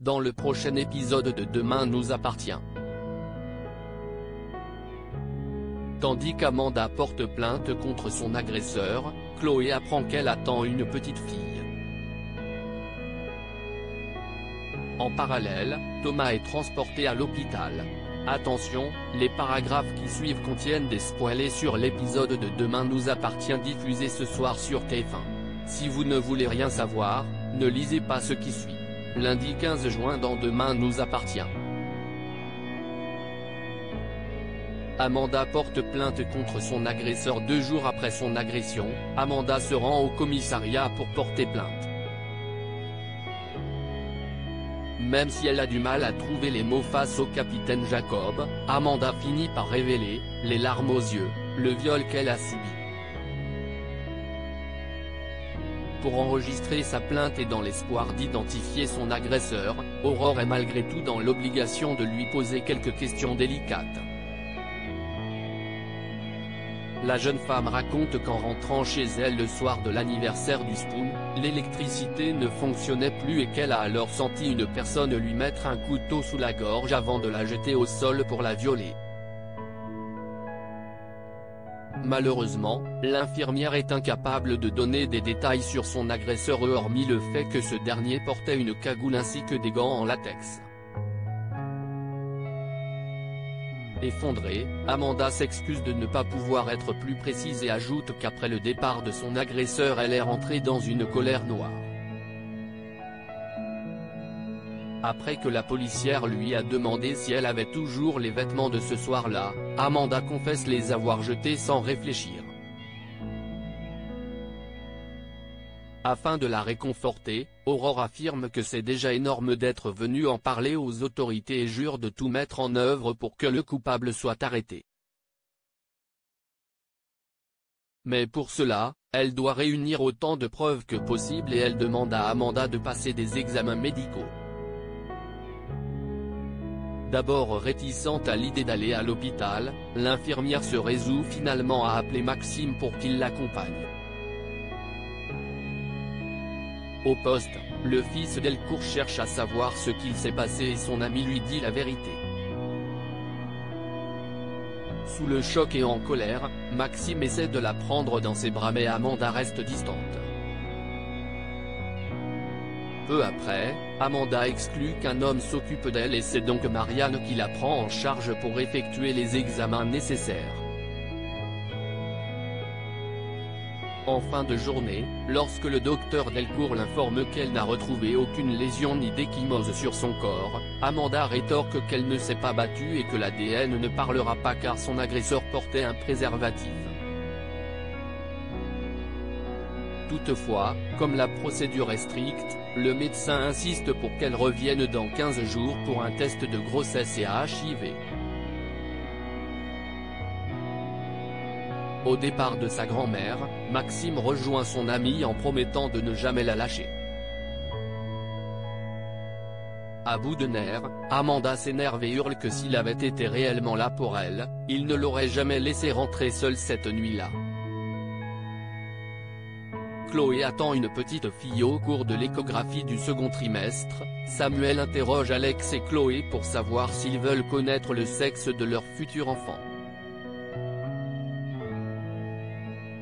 dans le prochain épisode de Demain nous appartient. Tandis qu'Amanda porte plainte contre son agresseur, Chloé apprend qu'elle attend une petite fille. En parallèle, Thomas est transporté à l'hôpital. Attention, les paragraphes qui suivent contiennent des spoilers sur l'épisode de Demain nous appartient diffusé ce soir sur TF1. Si vous ne voulez rien savoir, ne lisez pas ce qui suit. Lundi 15 juin dans Demain nous appartient. Amanda porte plainte contre son agresseur 2 jours après son agression. Amanda se rend au commissariat pour porter plainte. Même si elle a du mal à trouver les mots face au capitaine Jacob, Amanda finit par révéler, les larmes aux yeux, le viol qu'elle a subi. Pour enregistrer sa plainte et dans l'espoir d'identifier son agresseur, Aurore est malgré tout dans l'obligation de lui poser quelques questions délicates. La jeune femme raconte qu'en rentrant chez elle le soir de l'anniversaire du Spoon, l'électricité ne fonctionnait plus et qu'elle a alors senti une personne lui mettre un couteau sous la gorge avant de la jeter au sol pour la violer. Malheureusement, l'infirmière est incapable de donner des détails sur son agresseur hormis le fait que ce dernier portait une cagoule ainsi que des gants en latex. Effondrée, Amanda s'excuse de ne pas pouvoir être plus précise et ajoute qu'après le départ de son agresseur elle est rentrée dans une colère noire. Après que la policière lui a demandé si elle avait toujours les vêtements de ce soir-là, Amanda confesse les avoir jetés sans réfléchir. Afin de la réconforter, Aurore affirme que c'est déjà énorme d'être venue en parler aux autorités et jure de tout mettre en œuvre pour que le coupable soit arrêté. Mais pour cela, elle doit réunir autant de preuves que possible et elle demande à Amanda de passer des examens médicaux. D'abord réticente à l'idée d'aller à l'hôpital, l'infirmière se résout finalement à appeler Maxime pour qu'il l'accompagne. Au poste, le fils Delcourt cherche à savoir ce qu'il s'est passé et son ami lui dit la vérité. Sous le choc et en colère, Maxime essaie de la prendre dans ses bras mais Amanda reste distante. Peu après, Amanda exclut qu'un homme s'occupe d'elle et c'est donc Marianne qui la prend en charge pour effectuer les examens nécessaires. En fin de journée, lorsque le docteur Delcourt l'informe qu'elle n'a retrouvé aucune lésion ni d'ecchymose sur son corps, Amanda rétorque qu'elle ne s'est pas battue et que l'ADN ne parlera pas car son agresseur portait un préservatif. Toutefois, comme la procédure est stricte, le médecin insiste pour qu'elle revienne dans 15 jours pour un test de grossesse et HIV. Au départ de sa grand-mère, Maxime rejoint son amie en promettant de ne jamais la lâcher. À bout de nerfs, Amanda s'énerve et hurle que s'il avait été réellement là pour elle, il ne l'aurait jamais laissée rentrer seule cette nuit-là. Chloé attend une petite fille au cours de l'échographie du second trimestre. Samuel interroge Alex et Chloé pour savoir s'ils veulent connaître le sexe de leur futur enfant.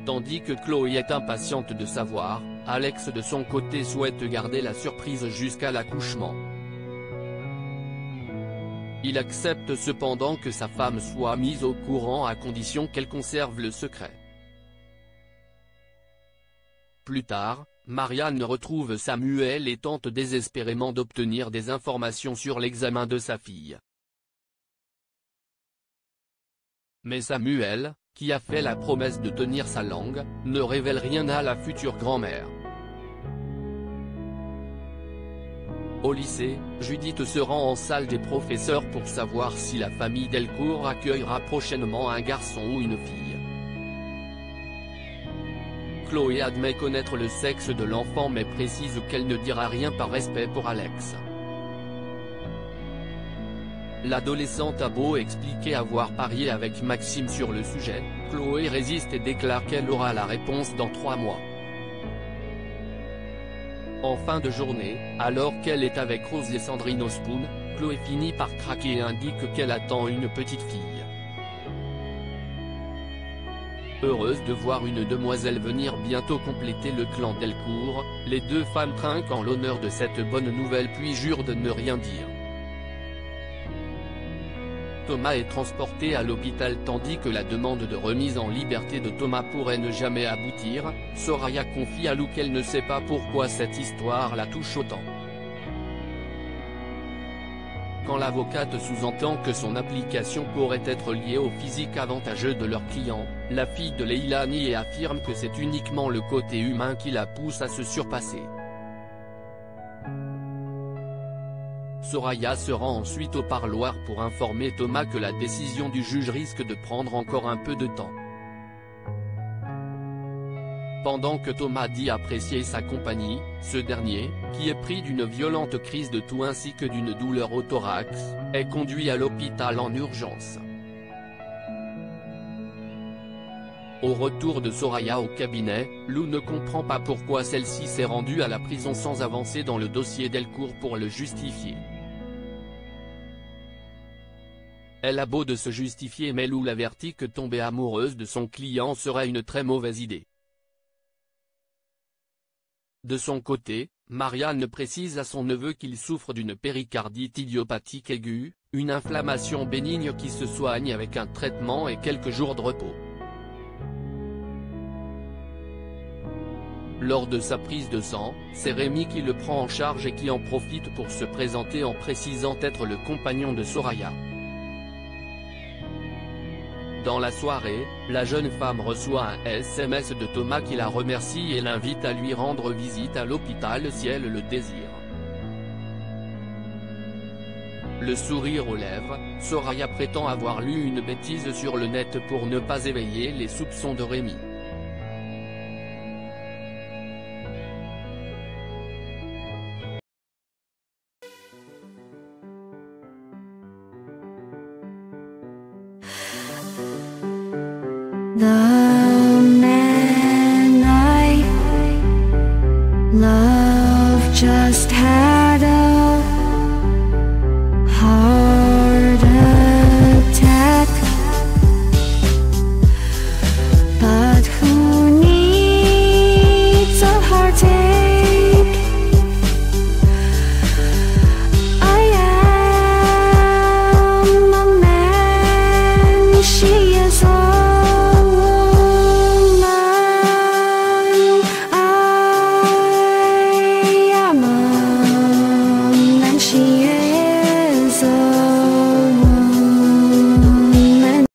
Tandis que Chloé est impatiente de savoir, Alex de son côté souhaite garder la surprise jusqu'à l'accouchement. Il accepte cependant que sa femme soit mise au courant à condition qu'elle conserve le secret. Plus tard, Marianne retrouve Samuel et tente désespérément d'obtenir des informations sur l'examen de sa fille. Mais Samuel, qui a fait la promesse de tenir sa langue, ne révèle rien à la future grand-mère. Au lycée, Judith se rend en salle des professeurs pour savoir si la famille Delcourt accueillera prochainement un garçon ou une fille. Chloé admet connaître le sexe de l'enfant mais précise qu'elle ne dira rien par respect pour Alex. L'adolescente a beau expliquer avoir parié avec Maxime sur le sujet, Chloé résiste et déclare qu'elle aura la réponse dans 3 mois. En fin de journée, alors qu'elle est avec Rose et Sandrine au Spoon, Chloé finit par craquer et indique qu'elle attend une petite fille. Heureuse de voir une demoiselle venir bientôt compléter le clan Delcourt, les deux femmes trinquent en l'honneur de cette bonne nouvelle puis jurent de ne rien dire. Thomas est transporté à l'hôpital tandis que la demande de remise en liberté de Thomas pourrait ne jamais aboutir. Soraya confie à Lou qu'elle ne sait pas pourquoi cette histoire la touche autant. Quand l'avocate sous-entend que son application pourrait être liée au physique avantageux de leur client, la fille de Leila nie et affirme que c'est uniquement le côté humain qui la pousse à se surpasser. Soraya se rend ensuite au parloir pour informer Thomas que la décision du juge risque de prendre encore un peu de temps. Pendant que Thomas dit apprécier sa compagnie, ce dernier, qui est pris d'une violente crise de toux ainsi que d'une douleur au thorax, est conduit à l'hôpital en urgence. Au retour de Soraya au cabinet, Lou ne comprend pas pourquoi celle-ci s'est rendue à la prison sans avancer dans le dossier Delcourt pour le justifier. Elle a beau de se justifier mais Lou l'avertit que tomber amoureuse de son client serait une très mauvaise idée. De son côté, Marianne précise à son neveu qu'il souffre d'une péricardite idiopathique aiguë, une inflammation bénigne qui se soigne avec un traitement et quelques jours de repos. Lors de sa prise de sang, c'est Rémi qui le prend en charge et qui en profite pour se présenter en précisant être le compagnon de Soraya. Dans la soirée, la jeune femme reçoit un SMS de Thomas qui la remercie et l'invite à lui rendre visite à l'hôpital si elle le désire. Le sourire aux lèvres, Soraya prétend avoir lu une bêtise sur le net pour ne pas éveiller les soupçons de Rémi. 나